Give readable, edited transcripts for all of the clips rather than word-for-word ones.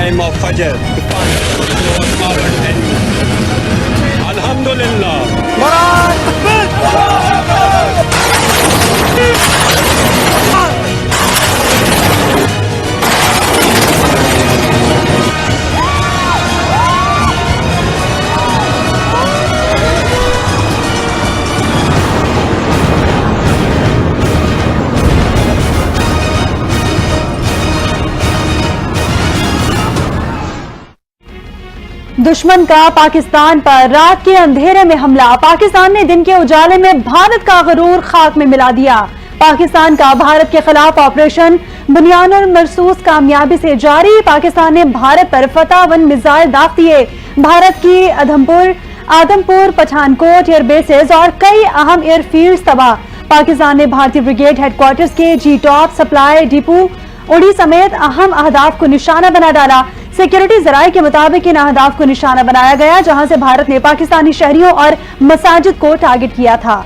time of Fajr to find our enemy. Alhamdulillah. दुश्मन का पाकिस्तान पर रात के अंधेरे में हमला। पाकिस्तान ने दिन के उजाले में भारत का गरूर खाक में मिला दिया। पाकिस्तान का भारत के खिलाफ ऑपरेशन बुनियानुल मरसूस कामयाबी से जारी। पाकिस्तान ने भारत पर फतह 1 मिसाइल दाग दिए। भारत की आदमपुर, पठानकोट एयरबेसेस और कई अहम एयरफील्ड तबाह। पाकिस्तान ने भारतीय ब्रिगेड हेडक्वार्टर्स के जी-टॉप, सप्लाई डिपो, उड़ी समेत अहम अहदाफ को निशाना बना डाला। सिक्योरिटी जराये के मुताबिक इन अहदाफ को निशाना बनाया गया, जहां से भारत ने पाकिस्तानी शहरियों और मसाजिद को टारगेट किया था।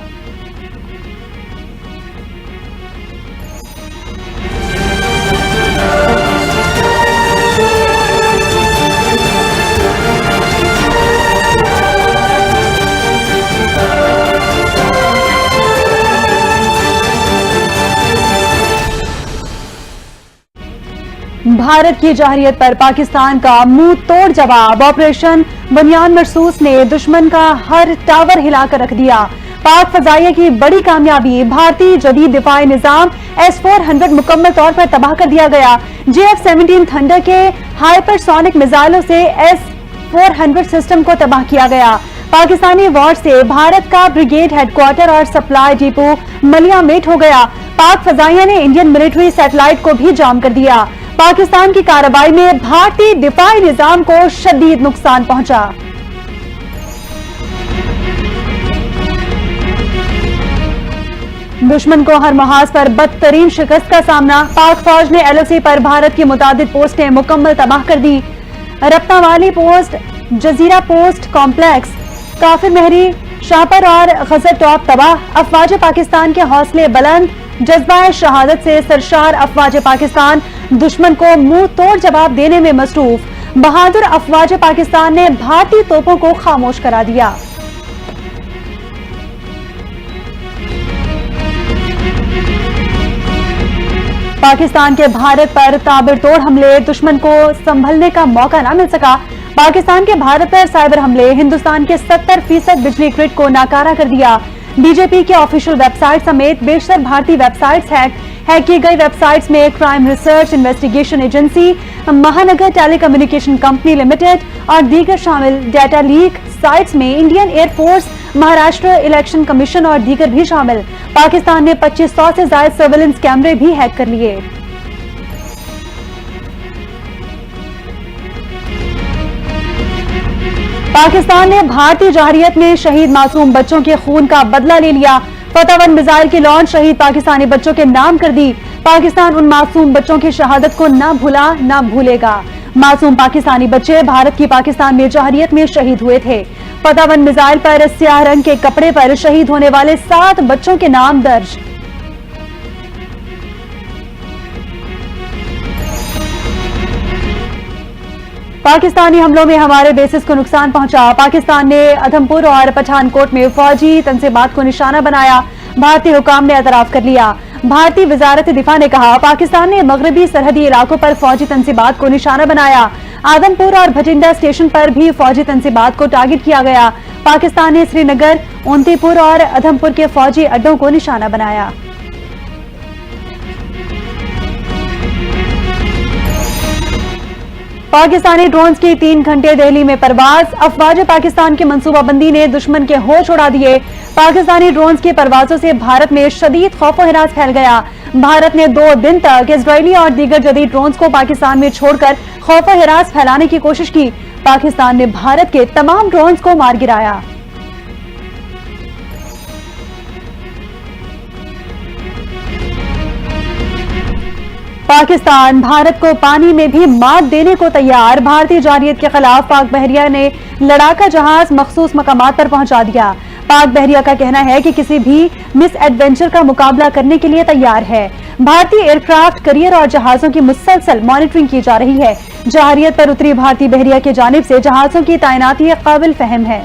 भारत की जाहिरियत पर पाकिस्तान का मुंह तोड़ जवाब। ऑपरेशन बुनियान मरसूस ने दुश्मन का हर टावर हिलाकर रख दिया। पाक फजाइया की बड़ी कामयाबी। भारतीय जदीद दिफाई निजाम S-400 मुकम्मल तौर पर तबाह कर दिया गया। JF-17 थंडर के हाइपरसोनिक मिसाइलों से S-400 सिस्टम को तबाह किया गया। पाकिस्तानी वार से भारत का ब्रिगेड हेडक्वार्टर और सप्लाई डिपो मलियामेट हो गया। पाक फजाइया ने इंडियन मिलिट्री सैटेलाइट को भी जाम कर दिया। पाकिस्तान की कार्रवाई में भारतीय दिफाई निजाम को शदीद नुकसान पहुंचा। दुश्मन को हर महाज पर बदतरीन शिकस्त का सामना। पाक फौज ने LOC पर भारत की मुतादिद पोस्टें मुकम्मल तबाह कर दी। रत्नावाली पोस्ट, जजीरा पोस्ट कॉम्प्लेक्स, काफिर महरी, शाहपर और गजर टॉप तबाह। अफवाज पाकिस्तान के हौसले बुलंद। जज्बा शहादत से सरशार अफवाज पाकिस्तान दुश्मन को मुंह तोड़ जवाब देने में मसरूफ। बहादुर अफवाज पाकिस्तान ने भारतीय तोपों को खामोश करा दिया। पाकिस्तान के भारत पर ताबड़तोड़ हमले। दुश्मन को संभलने का मौका न मिल सका। पाकिस्तान के भारत पर साइबर हमले। हिंदुस्तान के 70% बिजली ग्रिड को नाकारा कर दिया। बीजेपी के ऑफिशियल वेबसाइट समेत बेशतर भारतीय वेबसाइट्स हैक की गई। वेबसाइट्स में क्राइम रिसर्च इन्वेस्टिगेशन एजेंसी, महानगर टेलीकम्युनिकेशन कंपनी लिमिटेड और दीगर शामिल। डेटा लीक साइट्स में Indian air force, Maharashtra election commission और दीगर भी शामिल। पाकिस्तान ने 2500 से ज्यादा सर्विलेंस कैमरे भी हैक कर लिए। पाकिस्तान ने भारतीय जाहिरियत में शहीद मासूम बच्चों के खून का बदला ले लिया। फतह 1 मिसाइल की लॉन्च शहीद पाकिस्तानी बच्चों के नाम कर दी। पाकिस्तान उन मासूम बच्चों की शहादत को ना भूला ना भूलेगा। मासूम पाकिस्तानी बच्चे भारत की पाकिस्तान में जाहिरियत में शहीद हुए थे। फतह 1 मिसाइल पर स्याह रंग के कपड़े पर शहीद होने वाले 7 बच्चों के नाम दर्ज। पाकिस्तानी हमलों में हमारे बेसिस को नुकसान पहुंचा। पाकिस्तान ने आदमपुर और पठानकोट में फौजी तंसीबात को निशाना बनाया। भारतीय हुकाम ने एतराफ कर लिया। भारतीय वजारत दिफा ने कहा, पाकिस्तान ने मगरबी सरहदी इलाकों पर फौजी तंसीबात को निशाना बनाया। आदमपुर और भटिंडा स्टेशन पर भी फौजी तंसीबात को टारगेट किया गया। पाकिस्तान ने श्रीनगर, ओंतीपुर और आदमपुर के फौजी अड्डों को निशाना बनाया। पाकिस्तानी ड्रोन्स की 3 घंटे दिल्ली में परवाज। अफवाज पाकिस्तान की मंसूबाबंदी ने दुश्मन के होश उड़ा दिए। पाकिस्तानी ड्रोन्स की परवाजों से भारत में शदीद खौफ व हिरास फैल गया। भारत ने 2 दिन तक इजरायली और दीगर जदीद ड्रोन्स को पाकिस्तान में छोड़कर खौफ व हिरास फैलाने की कोशिश की। पाकिस्तान ने भारत के तमाम ड्रोन्स को मार गिराया। पाकिस्तान भारत को पानी में भी मात देने को तैयार। भारतीय जारियत के खिलाफ पाक बहरिया ने लड़ाका जहाज मखसूस मकामात पर पहुंचा दिया। पाक बहरिया का कहना है कि किसी भी मिस एडवेंचर का मुकाबला करने के लिए तैयार है। भारतीय एयरक्राफ्ट करियर और जहाजों की मुसलसल मॉनिटरिंग की जा रही है। जहारियत पर उतरी भारतीय बहरिया की जानिब से जहाजों की तैनाती काबिल फहम है।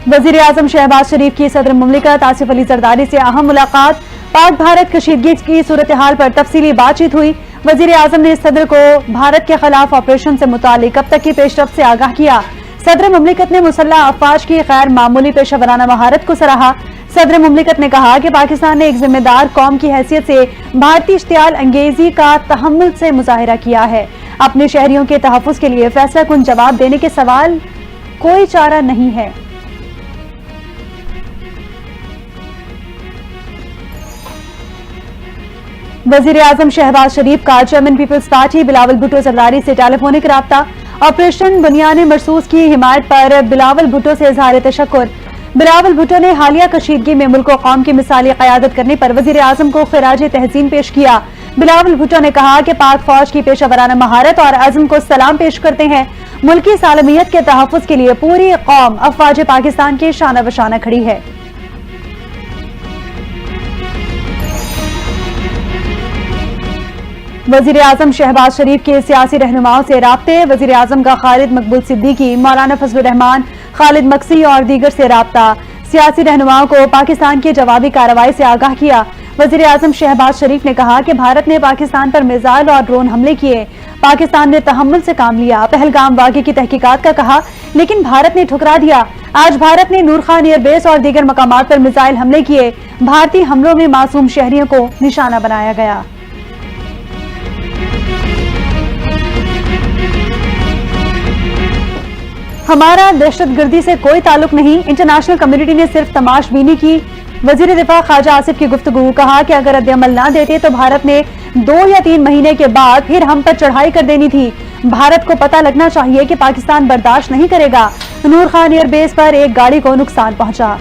वजीर आजम शहबाज शरीफ की सदर मुमलिकत आसिफ अली जरदारी से अहम मुलाकात। पाक भारत कशीदगी की सूरत हाल पर तफसीली बातचीत हुई। वजीर आजम ने सदर को भारत के खिलाफ ऑपरेशन से मुतालिक अब तक की पेशरफ्त से आगाह किया। सदर मुमलिकत ने मुसल्लह अफवाज की गैर मामूली पेशा वराना महारत को सराहा। सदर मुमलिकत ने कहा कि पाकिस्तान ने एक जिम्मेदार कौम की हैसियत से भारतीय इश्तियाल अंगेजी का तहम्मुल से मुजाहिरा किया है। अपने शहरियों के तहफ़्फ़ुज़ के लिए फैसला कुन जवाब देने के सवाल कोई चारा नहीं है। वजीर आजम शहबाज शरीफ का चेयरमैन पीपल्स पार्टी बिलावल भुट्टो जरदारी से टेलीफोनिक राब्ता। ऑपरेशन बुनियान मरसूस की हिमायत पर बिलावल भुट्टो से इजहार तशक्कुर। बिलावल भुट्टो ने हालिया कशीदगी में मुल्क और कौम की मिसाली क़यादत करने पर वजीर आजम को खिराज तहसीन पेश किया। बिलावल भुट्टो ने कहा कि पाक फौज की पेशा वराना महारत और अज़्म को सलाम पेश करते हैं। मुल्की सालमियत के तहफ़्फ़ुज़ के लिए पूरी कौम अफवाज पाकिस्तान के शाना बशाना खड़ी है। वजीर आजम शहबाज शरीफ के सियासी रहनुमाओं से राब्ते। वजीर आजम का खालिद मकबूल सिद्दीकी, मौलाना फजलुर रहमान, खालिद मक्सी और दीगर से राब्ता। सियासी रहनुमाओं को पाकिस्तान की जवाबी कार्रवाई से आगाह किया। वजीर आजम शहबाज शरीफ ने कहा कि भारत ने पाकिस्तान पर मिसाइल और ड्रोन हमले किए। पाकिस्तान ने तहम्मुल से काम लिया। पहलगाम वाक़े की तहकीकात का कहा, लेकिन भारत ने ठुकरा दिया। आज भारत ने नूर खान एयरबेस और दीगर मकामात पर मिसाइल हमले किए। भारतीय हमलों में मासूम शहरियों को निशाना बनाया गया। हमारा दहशतगर्दी से कोई ताल्लुक नहीं, इंटरनेशनल कम्युनिटी ने सिर्फ तमाशबीनी की। वजीर दिफा ख्वाजा आसिफ की गुफ्तगू। कहा कि अगर रद्द-ए-अमल ना देते तो भारत ने 2 या 3 महीने के बाद फिर हम पर चढ़ाई कर देनी थी। भारत को पता लगना चाहिए कि पाकिस्तान बर्दाश्त नहीं करेगा। नूर खान एयरबेस पर एक गाड़ी को नुकसान पहुंचा।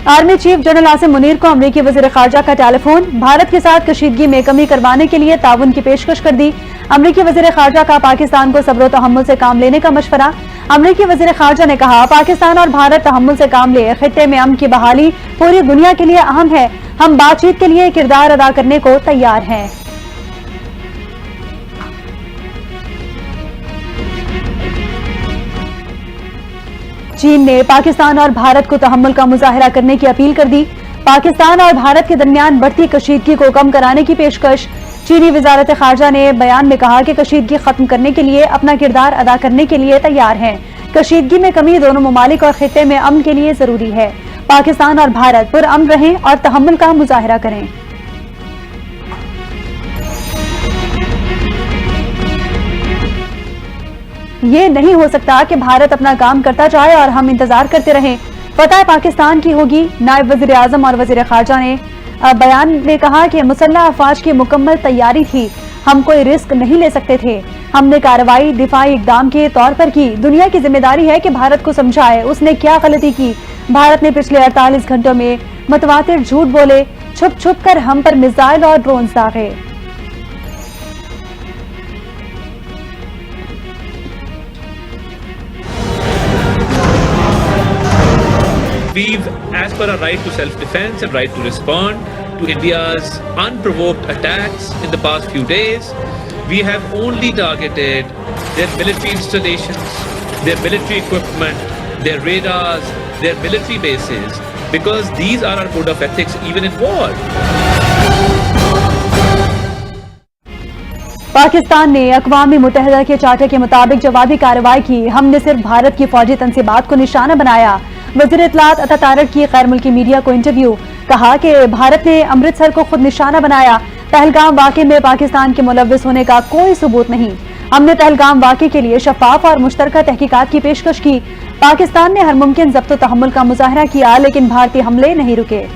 Army chief general Asim Munir को अमरीकी वजीर खारजा का टेलीफोन। भारत के साथ कशीदगी में कमी करवाने के लिए ताउन की पेशकश कर दी। अमरीकी वजीर खारजा का पाकिस्तान को सब्र तहम्मुल से काम लेने का मशवरा। अमरीकी वजीर खारजा ने कहा, पाकिस्तान और भारत तहम्मुल से काम ले। खित्ते में अमन की बहाली पूरी दुनिया के लिए अहम है। हम बातचीत के लिए किरदार अदा करने को तैयार हैं। चीन ने पाकिस्तान और भारत को तहम्मुल का मुजाहिरा करने की अपील कर दी। पाकिस्तान और भारत के दरमियान बढ़ती कशीदगी को कम कराने की पेशकश। चीनी वजारत खारजा ने बयान में कहा कि कशीदगी खत्म करने के लिए अपना किरदार अदा करने के लिए तैयार हैं। कशीदगी में कमी दोनों ममालिक और खित्ते में अमन के लिए जरूरी है। पाकिस्तान और भारत पुरअमन रहें और तहम्मुल का मुजाहिरा करें। ये नहीं हो सकता कि भारत अपना काम करता जाए और हम इंतजार करते रहें। फतह पाकिस्तान की होगी। नायब वजीर आजम और वजीर खारजा ने बयान में कहा कि मुसल्लह अफवाज की मुकम्मल तैयारी थी। हम कोई रिस्क नहीं ले सकते थे। हमने कार्रवाई दिफाई इकदाम के तौर पर की। दुनिया की जिम्मेदारी है कि भारत को समझाए उसने क्या गलती की। भारत ने पिछले 48 घंटों में मतवातिर झूठ बोले, छुप छुप कर हम पर मिसाइल और ड्रोन दागे। We've, as per our right to self-defense and right to respond to India's unprovoked attacks in the past few days, we have only targeted their military installations, their military equipment, their radars, their military bases, because these are our code of ethics even in war. Pakistan ने अक़वाम मुत्तहिदा के charter के मुताबिक जवाबी कार्रवाई की। हमने सिर्फ भारत की फौजी तनसीबात को निशाना बनाया। वज़ीर इत्तलात अता तारक की गैर मुल्की मीडिया को इंटरव्यू। कहा कि भारत ने अमृतसर को खुद निशाना बनाया। पहलगाम वाक़े में पाकिस्तान के मुलव्विस होने का कोई सबूत नहीं। हमने पहलगाम वाक़े के लिए शफाफ और मुश्तरका तहकीकात की पेशकश की। पाकिस्तान ने हर मुमकिन ज़ब्त तहम्मुल का मुजाहरा किया, लेकिन भारतीय हमले नहीं रुके।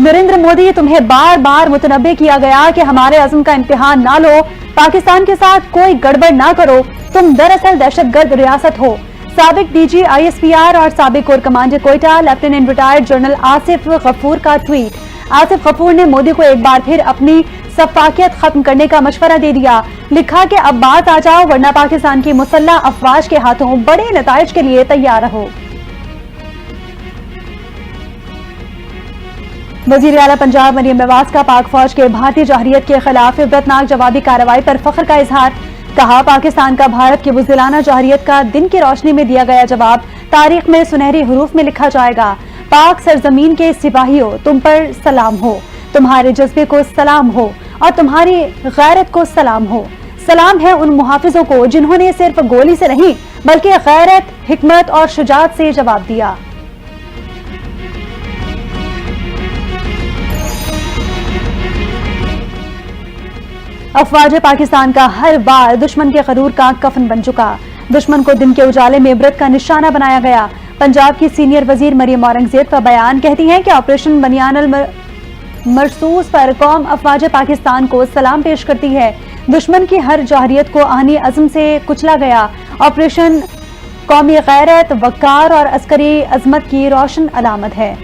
नरेंद्र मोदी, तुम्हें बार बार मुतनब्बे किया गया कि हमारे अज़्म का इम्तिहान ना लो, पाकिस्तान के साथ कोई गड़बड़ ना करो। तुम दरअसल दहशतगर्द रियासत हो। साबिक डीजी आईएसपीआर और साबिक corps commander Quetta lieutenant retired general Asif Ghafoor का ट्वीट। आसिफ गफूर ने मोदी को एक बार फिर अपनी सफाकियत खत्म करने का मशवरा दे दिया। लिखा कि अब बात आ जाओ वरना पाकिस्तान की मुसल्लह अफवाज के हाथों बड़े नताइज के लिए तैयार रहो। वजीर आला पंजाब मरियम नवाज का पाक फौज के भारतीय जौहरियत के खिलाफ इबरतनाक जवाबी कार्रवाई पर फख्र का इजहार। कहा, पाकिस्तान का भारत की बुज़दिलाना जौहरियत का दिन की रोशनी में दिया गया जवाब तारीख में सुनहरी हरूफ में लिखा जाएगा। पाक सरजमीन के सिपाहियों, तुम पर सलाम हो, तुम्हारे जज्बे को सलाम हो और तुम्हारी गैरत को सलाम हो। सलाम है उन मुहाफिजों को जिन्होंने सिर्फ गोली से नहीं बल्कि गैरत, हिकमत और शुजात से जवाब दिया। अफवाज पाकिस्तान का हर बार दुश्मन के गरूर का कफन बन चुका। दुश्मन को दिन के उजाले में इबरत का निशाना बनाया गया। पंजाब की सीनियर वजीर मरियम औरंगजेब का बयान। कहती हैं कि ऑपरेशन बनियान मरसूस पर कौम अफवाज पाकिस्तान को सलाम पेश करती है। दुश्मन की हर जौहरियत को आहनी अज़्म से कुचला गया। ऑपरेशन कौमी गैरत, वक़ार और अस्करी अजमत की रोशन अलामत है।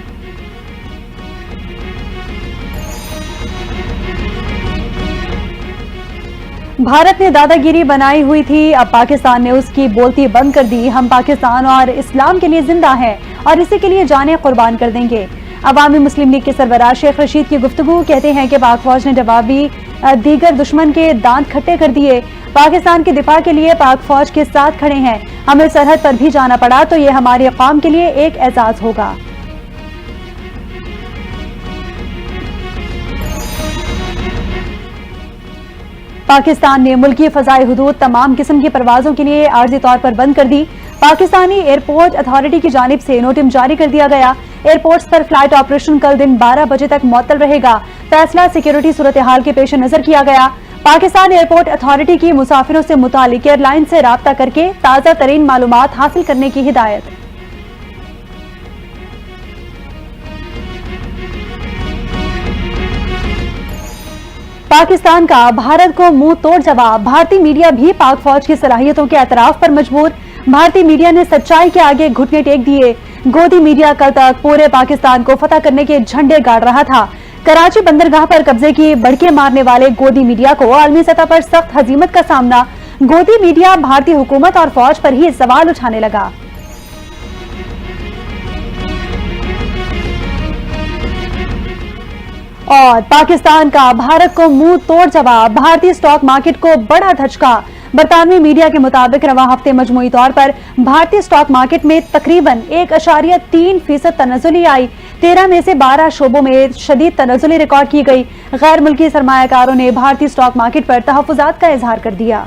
भारत ने दादागिरी बनाई हुई थी, अब पाकिस्तान ने उसकी बोलती बंद कर दी। हम पाकिस्तान और इस्लाम के लिए जिंदा हैं और इसी के लिए जानें कुर्बान कर देंगे। अवामी मुस्लिम लीग के सरबराह शेख रशीद की गुफ्तगू। कहते हैं कि पाक फौज ने जवाबी दीगर दुश्मन के दांत खट्टे कर दिए। पाकिस्तान के दिफा के लिए पाक फौज के साथ खड़े हैं। हमें सरहद पर भी जाना पड़ा तो ये हमारे कौम के लिए एक एजाज होगा। पाकिस्तान ने मुल्की फजाई हुदूद तमाम किस्म की परवाजों के लिए आर्जी तौर पर बंद कर दी। पाकिस्तानी एयरपोर्ट अथॉरिटी की जानिब से नोटिस जारी कर दिया गया। एयरपोर्ट्स पर फ्लाइट ऑपरेशन कल दिन 12 बजे तक मुअत्तल रहेगा। फैसला सिक्योरिटी सूरत हाल के पेश नजर किया गया। पाकिस्तान एयरपोर्ट अथॉरिटी की मुसाफिरों से मुतालिक एयरलाइन से राब्ता करके ताज़ा तरीन मालूमात हासिल करने की हिदायत। पाकिस्तान का भारत को मुंह तोड़ जवाब। भारतीय मीडिया भी पाक फौज की सलाहियतों के एतराफ पर मजबूर। भारतीय मीडिया ने सच्चाई के आगे घुटने टेक दिए। गोदी मीडिया कल तक पूरे पाकिस्तान को फतह करने के झंडे गाड़ रहा था। कराची बंदरगाह पर कब्जे की बड़के मारने वाले गोदी मीडिया को आलमी सतह पर सख्त हजीमत का सामना। गोदी मीडिया भारतीय हुकूमत और फौज पर ही सवाल उठाने लगा। और पाकिस्तान का भारत को मुंह तोड़ जवाब। भारतीय स्टॉक मार्केट को बड़ा धचका। बरतानवी मीडिया के मुताबिक रवा हफ्ते मजमूई तौर पर भारतीय स्टॉक मार्केट में तकरीबन 1.3% तनज़ुली आई। 13 में से 12 शोबों में शदीद तनज़ुली रिकॉर्ड की गई। गैर मुल्की सरमायाकारों ने भारतीय स्टॉक मार्केट पर तहफ़्फ़ुज़ात का इजहार कर दिया।